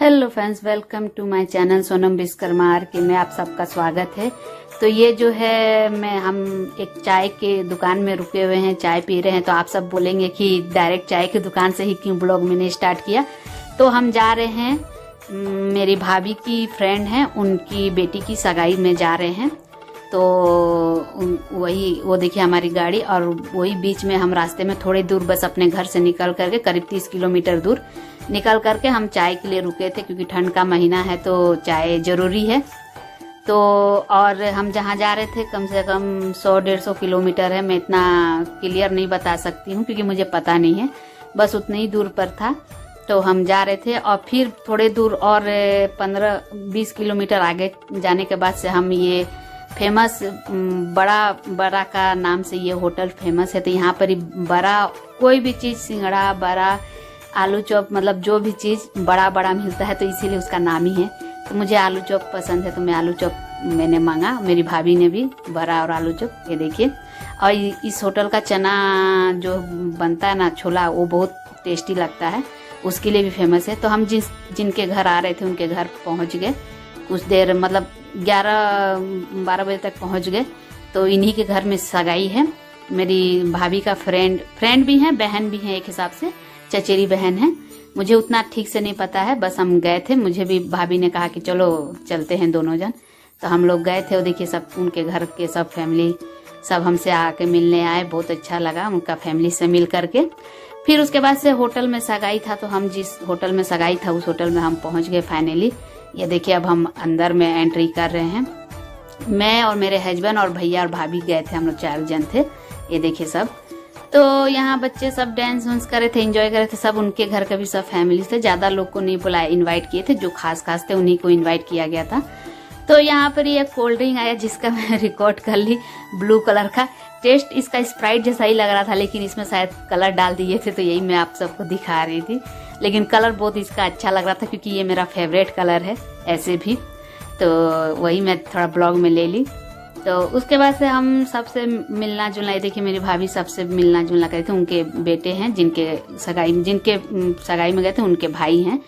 Hello friends, welcome to my channel Sonam Vishwakarma आर के में आप सबका स्वागत है। तो ये जो है हम एक चाय के दुकान में रुके हुए हैं, चाय पी रहे हैं। तो आप सब बोलेंगे कि डायरेक्ट चाय की दुकान से ही क्यों ब्लॉग मैंने स्टार्ट किया। तो हम जा रहे हैं, मेरी भाभी की फ्रेंड है, उनकी बेटी की सगाई में जा रहे हैं। तो वही वो देखिए हमारी गाड़ी, और वही बीच में हम रास्ते में थोड़ी दूर बस अपने घर से निकल करके करीब 30 किलोमीटर दूर निकल करके हम चाय के लिए रुके थे, क्योंकि ठंड का महीना है तो चाय जरूरी है। तो और हम जहाँ जा रहे थे कम से कम 100-150 किलोमीटर है। मैं इतना क्लियर नहीं बता सकती हूँ क्योंकि मुझे पता नहीं है, बस उतनी ही दूर पर था। तो हम जा रहे थे और फिर थोड़े दूर और 15-20 किलोमीटर आगे जाने के बाद से हम ये फेमस बड़ा का नाम से ये होटल फेमस है। तो यहाँ पर बड़ा कोई भी चीज़, सिंगड़ा, बड़ा, आलू चॉप, मतलब जो भी चीज़ बड़ा मिलता है, तो इसीलिए उसका नाम ही है। तो मुझे आलू चॉप पसंद है तो मैं आलू चॉप मैंने मांगा, मेरी भाभी ने भी बड़ा और आलू चॉप। ये देखिए, और इस होटल का चना जो बनता है ना, छोला, वो बहुत टेस्टी लगता है, उसके लिए भी फेमस है। तो हम जिनके घर आ रहे थे उनके घर पहुँच गए, कुछ देर मतलब 11-12 बजे तक पहुँच गए। तो इन्हीं के घर में सगाई है। मेरी भाभी का फ्रेंड भी है, बहन भी है, एक हिसाब से चचेरी बहन है। मुझे उतना ठीक से नहीं पता है, बस हम गए थे। मुझे भी भाभी ने कहा कि चलो चलते हैं दोनों जन। तो हम लोग गए थे। और देखिए सब उनके घर के सब फैमिली सब हमसे आके मिलने आए, बहुत अच्छा लगा उनका फैमिली से मिल करके। फिर उसके बाद से होटल में सगाई था, तो हम जिस होटल में सगाई था उस होटल में हम पहुंच गए फाइनली। ये देखिए अब हम अंदर में एंट्री कर रहे हैं। मैं और मेरे हस्बैंड और भैया और भाभी गए थे, हम लोग 4 जन थे। ये देखिए सब। तो यहाँ बच्चे सब डांस वांस कर रहे थे, एंजॉय कर रहे थे। सब उनके घर का भी सब फैमिली थे, ज़्यादा लोग को नहीं बुलाया, इनवाइट किए थे, जो खास थे उन्हीं को इनवाइट किया गया था। तो यहाँ पर ये कोल्ड ड्रिंक आया जिसका मैं रिकॉर्ड कर ली, ब्लू कलर का। टेस्ट इसका स्प्राइट जैसा ही लग रहा था, लेकिन इसमें शायद कलर डाल दिए थे, तो यही मैं आप सबको दिखा रही थी। लेकिन कलर बहुत इसका अच्छा लग रहा था, क्योंकि ये मेरा फेवरेट कलर है ऐसे भी। तो वही मैं थोड़ा ब्लॉग में ले ली। तो उसके बाद से हम सबसे मिलना जुलना, देखिए मेरी भाभी सबसे मिलना जुलना करे थे। उनके बेटे हैं जिनके सगाई में गए थे, उनके भाई हैं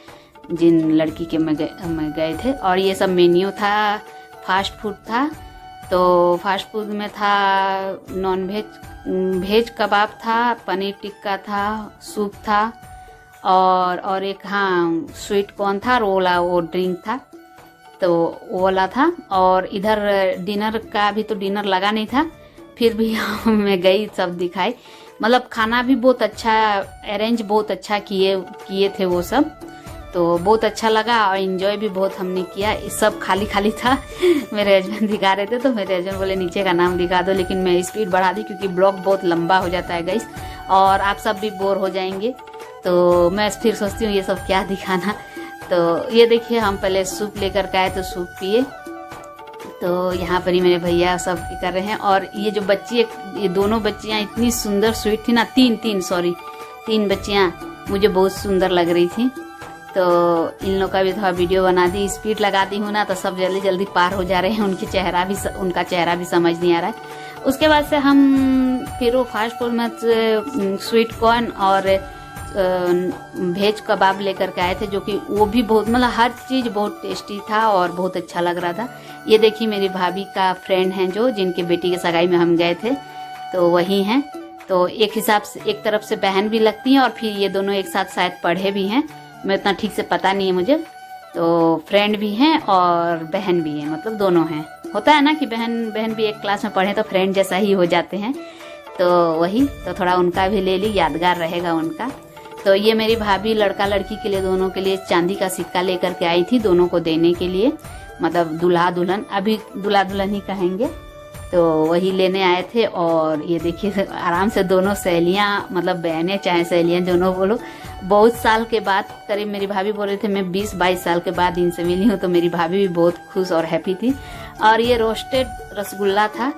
जिन लड़की के में गए थे। और ये सब मेन्यू था, फास्ट फूड था। तो फास्ट फूड में था नॉन वेज कबाब था, पनीर टिक्का था, सूप था, और एक स्वीट कॉर्न था, वो ड्रिंक था, तो वो वाला था। और इधर डिनर का भी तो डिनर लगा नहीं था, फिर भी मैं गई, सब दिखाई। मतलब खाना भी बहुत अच्छा अरेंज, बहुत अच्छा किए थे वो सब। तो बहुत अच्छा लगा और एंजॉय भी बहुत हमने किया। सब खाली था। मेरे हस्बैंड दिखा रहे थे, तो मेरे हस्बैंड बोले नीचे का नाम दिखा दो, लेकिन मैं स्पीड बढ़ा दी क्योंकि ब्लॉग बहुत लंबा हो जाता है गाइस, और आप सब भी बोर हो जाएंगे। तो मैं फिर सोचती हूँ ये सब क्या दिखाना। तो ये देखिए हम पहले सूप लेकर के आए, तो सूप पिए। तो यहाँ पर ही मेरे भैया सब कर रहे हैं। और ये जो बच्ची, ये दोनों बच्चियाँ इतनी सुंदर स्वीट थी ना, तीन बच्चियाँ मुझे बहुत सुंदर लग रही थी। तो इन लोग का भी थोड़ा वीडियो बना दी। स्पीड लगा दी हूँ ना, तो सब जल्दी पार हो जा रहे हैं। उनका चेहरा भी समझ नहीं आ रहा है। उसके बाद से हम फिर वो फास्ट फूड में स्वीट कॉर्न और वेज कबाब लेकर के आए थे, जो कि वो भी बहुत, मतलब हर चीज़ बहुत टेस्टी था और बहुत अच्छा लग रहा था। ये देखिए मेरी भाभी का फ्रेंड हैं, जो जिनके बेटी के सगाई में हम गए थे, तो वही हैं। तो एक हिसाब से एक तरफ से बहन भी लगती हैं, और फिर ये दोनों एक साथ शायद पढ़े भी हैं, मैं उतना ठीक से पता नहीं है मुझे। तो फ्रेंड भी हैं और बहन भी हैं, मतलब दोनों हैं। होता है ना कि बहन भी एक क्लास में पढ़े तो फ्रेंड जैसा ही हो जाते हैं। तो वही, तो थोड़ा उनका भी ले ली, यादगार रहेगा उनका। तो ये मेरी भाभी लड़का लड़की के लिए, दोनों के लिए चांदी का सिक्का लेकर के आई थी, दोनों को देने के लिए, मतलब दूल्हा दुल्हन, अभी दूल्हा दुल्हन ही कहेंगे। तो वही लेने आए थे। और ये देखिए आराम से दोनों सहेलियाँ, मतलब बहनें चाहे सहेलियाँ, दोनों बोलो, बहुत साल के बाद, करीब मेरी भाभी बोल रहे थे मैं 20-22 साल के बाद इनसे मिली हूँ। तो मेरी भाभी भी बहुत खुश और हैप्पी थी। और ये रोस्टेड रसगुल्ला था,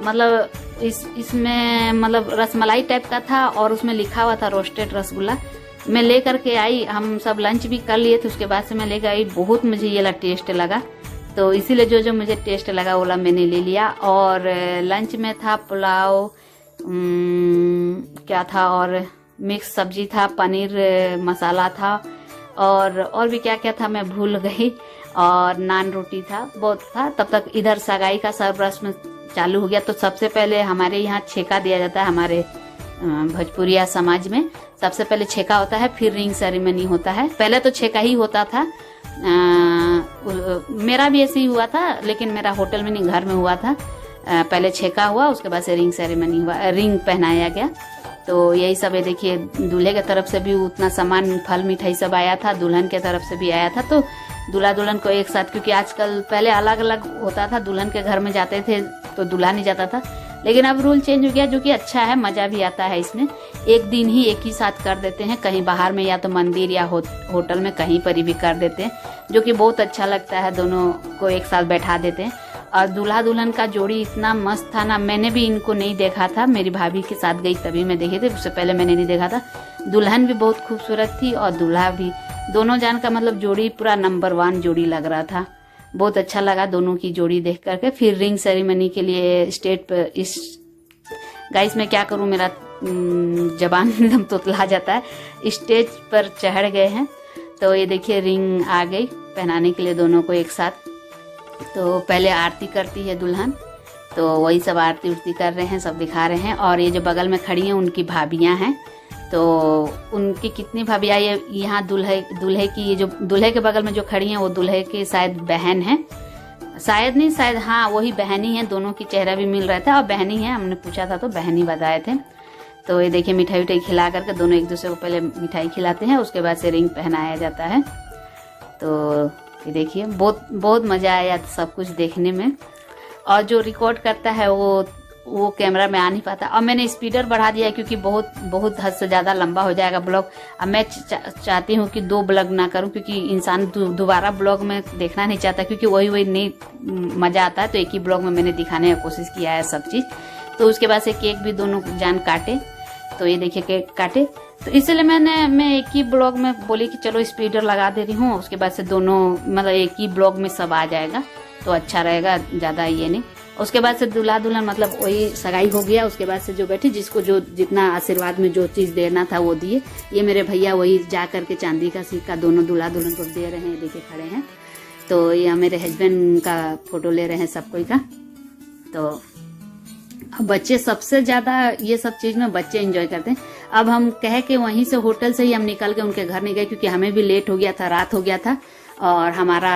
मतलब इसमें मतलब रसमलाई टाइप का था, और उसमें लिखा हुआ था रोस्टेड रसगुल्ला। मैं ले करके आई, हम सब लंच भी कर लिए थे, उसके बाद से मैं लेकर आई। बहुत मुझे ये टेस्ट लगा, तो इसीलिए जो मुझे टेस्ट लगा वो मैंने ले लिया। और लंच में था पुलाव, क्या था, और मिक्स सब्जी था, पनीर मसाला था, और भी क्या क्या था मैं भूल गई, और नान रोटी था, बहुत था। तब तक इधर सगाई का सब रस्म चालू हो गया। तो सबसे पहले हमारे यहाँ छेका दिया जाता है, हमारे भोजपुरिया समाज में सबसे पहले छेका होता है, फिर रिंग सेरेमनी होता है। पहले तो छेका ही होता था, मेरा भी ऐसे ही हुआ था, लेकिन मेरा होटल में नहीं, घर में हुआ था। पहले छेका हुआ, उसके बाद से रिंग सेरेमनी हुआ, रिंग पहनाया गया। तो यही सब है। देखिए दूल्हे की तरफ से भी उतना सामान, फल मिठाई सब आया था, दुल्हन के तरफ से भी आया था। तो दूल्हा दुल्हन को एक साथ, क्योंकि आजकल पहले अलग अलग होता था, दुल्हन के घर में जाते थे तो दूल्हा नहीं जाता था, लेकिन अब रूल चेंज हो गया, जो कि अच्छा है, मजा भी आता है इसमें। एक दिन ही एक ही साथ कर देते हैं, कहीं बाहर में या तो मंदिर या होटल में कहीं पर भी कर देते हैं, जो कि बहुत अच्छा लगता है। दोनों को एक साथ बैठा देते हैं। और दूल्हा दुल्हन का जोड़ी इतना मस्त था ना, मैंने भी इनको नहीं देखा था, मेरी भाभी के साथ गई तभी मैं देखे थे, उससे पहले मैंने नहीं देखा था। दुल्हन भी बहुत खूबसूरत थी और दूल्हा भी, दोनों जान का मतलब जोड़ी पूरा नंबर 1 जोड़ी लग रहा था। बहुत अच्छा लगा दोनों की जोड़ी देख करके। फिर रिंग सेरेमनी के लिए स्टेज पर, इस गाइस मैं क्या करूं, मेरा जबान एकदम तोतला जाता है। स्टेज पर चढ़ गए हैं, तो ये देखिए रिंग आ गई पहनाने के लिए दोनों को एक साथ। तो पहले आरती करती है दुल्हन, तो वही सब आरती उरती कर रहे हैं, सब दिखा रहे हैं। और ये जो बगल में खड़ी हैं उनकी भाभियां हैं, तो उनकी कितनी भाभियां, ये यहाँ दूल्हे की, ये जो दूल्हे के बगल में जो खड़ी हैं वो दूल्हे की शायद बहन है, शायद नहीं, शायद हाँ वही बहनी है। दोनों की चेहरा भी मिल रहा था और बहनी है, हमने पूछा था तो बहनी बताए थे। तो ये देखिए मिठाई विठाई खिला करके दोनों एक दूसरे को पहले मिठाई खिलाते हैं, उसके बाद से रिंग पहनाया जाता है। तो ये देखिए बहुत बहुत मजा आया सब कुछ देखने में। और जो रिकॉर्ड करता है वो कैमरा में आ नहीं पाता, और मैंने स्पीडर बढ़ा दिया क्योंकि बहुत हद से ज़्यादा लंबा हो जाएगा ब्लॉग। अब मैं चाहती हूँ कि 2 ब्लॉग ना करूँ, क्योंकि इंसान दोबारा ब्लॉग में देखना नहीं चाहता, क्योंकि वही नहीं मज़ा आता है। तो एक ही ब्लॉग में मैंने दिखाने की कोशिश किया है सब चीज़। तो उसके बाद से केक भी दोनों जान काटे, तो ये देखिए केक काटे। तो इसलिए मैं एक ही ब्लॉग में बोली कि चलो स्पीडर लगा दे रही हूँ, उसके बाद से दोनों मतलब एक ही ब्लॉग में सब आ जाएगा तो अच्छा रहेगा, ज़्यादा ये नहीं। उसके बाद से दूल्हा दुल्हन मतलब वही सगाई हो गया। उसके बाद से जो बैठी, जिसको जो जितना आशीर्वाद में जो चीज़ देना था वो दिए। ये मेरे भैया वही जा करके चांदी का सिक्का दोनों दूल्हा दुल्हन को दे रहे हैं, देखिए खड़े हैं। तो ये मेरे हस्बैंड का फोटो ले रहे हैं सब कोई का। तो बच्चे सबसे ज़्यादा ये सब चीज़ में बच्चे एंजॉय करते हैं। अब हम कह के वहीं से होटल से ही हम निकल के उनके घर नहीं गए, क्योंकि हमें भी लेट हो गया था, रात हो गया था, और हमारा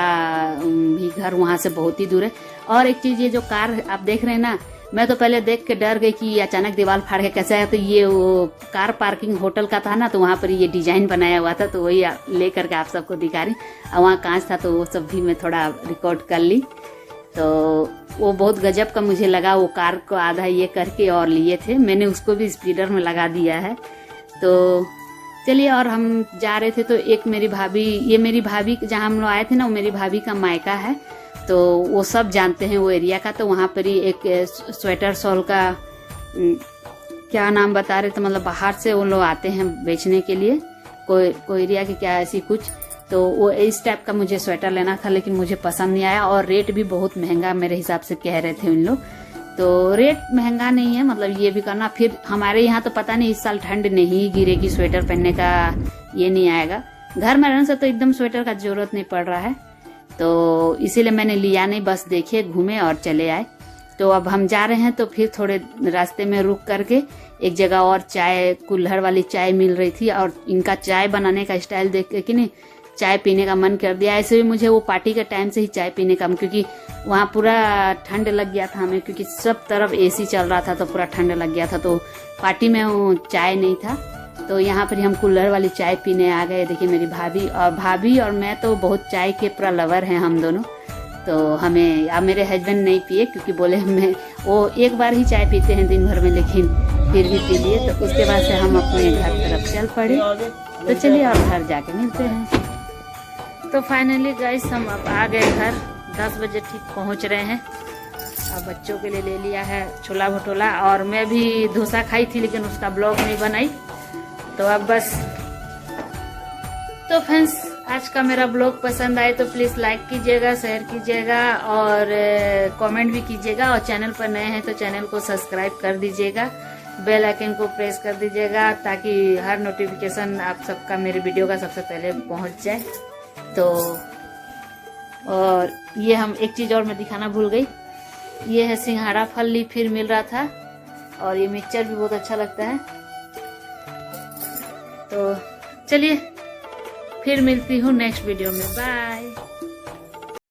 भी घर वहाँ से बहुत ही दूर है। और एक चीज़, ये जो कार आप देख रहे हैं ना, मैं तो पहले देख के डर गई कि अचानक दीवार फाड़ के कैसे आया। तो ये वो कार पार्किंग होटल का था ना, तो वहाँ पर ये डिजाइन बनाया हुआ था, तो वही ले करके आप सबको दिखा रही। और वहाँ कांच था, तो वो सब भी मैं थोड़ा रिकॉर्ड कर ली। तो वो बहुत गजब का मुझे लगा, वो कार को आधा ये करके और लिए थे, मैंने उसको भी स्पीडर में लगा दिया है। तो चलिए, और हम जा रहे थे तो एक मेरी भाभी, ये मेरी भाभी जहाँ हम लोग आए थे ना, वो मेरी भाभी का मायका है, तो वो सब जानते हैं वो एरिया का। तो वहाँ पर ही एक स्वेटर शॉल का क्या नाम बता रहे थे, मतलब बाहर से वो लोग आते हैं बेचने के लिए, कोई एरिया की क्या ऐसी कुछ। तो वो इस टाइप का मुझे स्वेटर लेना था, लेकिन मुझे पसंद नहीं आया, और रेट भी बहुत महंगा मेरे हिसाब से कह रहे थे उन लोग। तो रेट महंगा नहीं है, मतलब ये भी करना। फिर हमारे यहाँ तो पता नहीं इस साल ठंड नहीं गिरेगी, स्वेटर पहनने का ये नहीं आएगा। घर में रहने से तो एकदम स्वेटर का जरूरत नहीं पड़ रहा है, तो इसीलिए मैंने लिया नहीं, बस देखे घूमे और चले आए। तो अब हम जा रहे हैं, तो फिर थोड़े रास्ते में रुक करके एक जगह और चाय, कुल्हड़ वाली चाय मिल रही थी, और इनका चाय बनाने का स्टाइल देख के कि नहीं चाय पीने का मन कर दिया। ऐसे भी मुझे वो पार्टी के टाइम से ही चाय पीने का, क्योंकि वहाँ पूरा ठंड लग गया था हमें, क्योंकि सब तरफ एसी चल रहा था, तो पूरा ठंड लग गया था। तो पार्टी में वो चाय नहीं था, तो यहाँ पर हम कुल्हड़ वाली चाय पीने आ गए। देखिए मेरी भाभी और मैं तो बहुत चाय के पूरा लवर हैं हम दोनों। तो हमें, अब मेरे हस्बैंड नहीं पिए, क्योंकि बोले वो एक बार ही चाय पीते हैं दिन भर में, लेकिन फिर भी पी लिए। तो उसके बाद से हम अपने घर तरफ चल पड़े। तो चलिए और घर जाके मिलते हैं। तो फाइनली गाइस हम अब आ गए घर, 10 बजे ठीक पहुंच रहे हैं। अब बच्चों के लिए ले लिया है छोला भटूरा, और मैं भी डोसा खाई थी, लेकिन उसका ब्लॉग नहीं बनाई। तो अब बस, तो फ्रेंड्स आज का मेरा ब्लॉग पसंद आए तो प्लीज़ लाइक कीजिएगा, शेयर कीजिएगा और कमेंट भी कीजिएगा, और चैनल पर नए हैं तो चैनल को सब्सक्राइब कर दीजिएगा। बेल आइकन को प्रेस कर दीजिएगा ताकि हर नोटिफिकेशन आप सबका मेरे वीडियो का सबसे पहले पहुंच जाए। तो और ये हम एक चीज और मैं दिखाना भूल गई, ये है सिंघाड़ा फल फिर मिल रहा था और ये मिक्सचर भी बहुत अच्छा लगता है। तो चलिए फिर मिलती हूँ नेक्स्ट वीडियो में, बाय।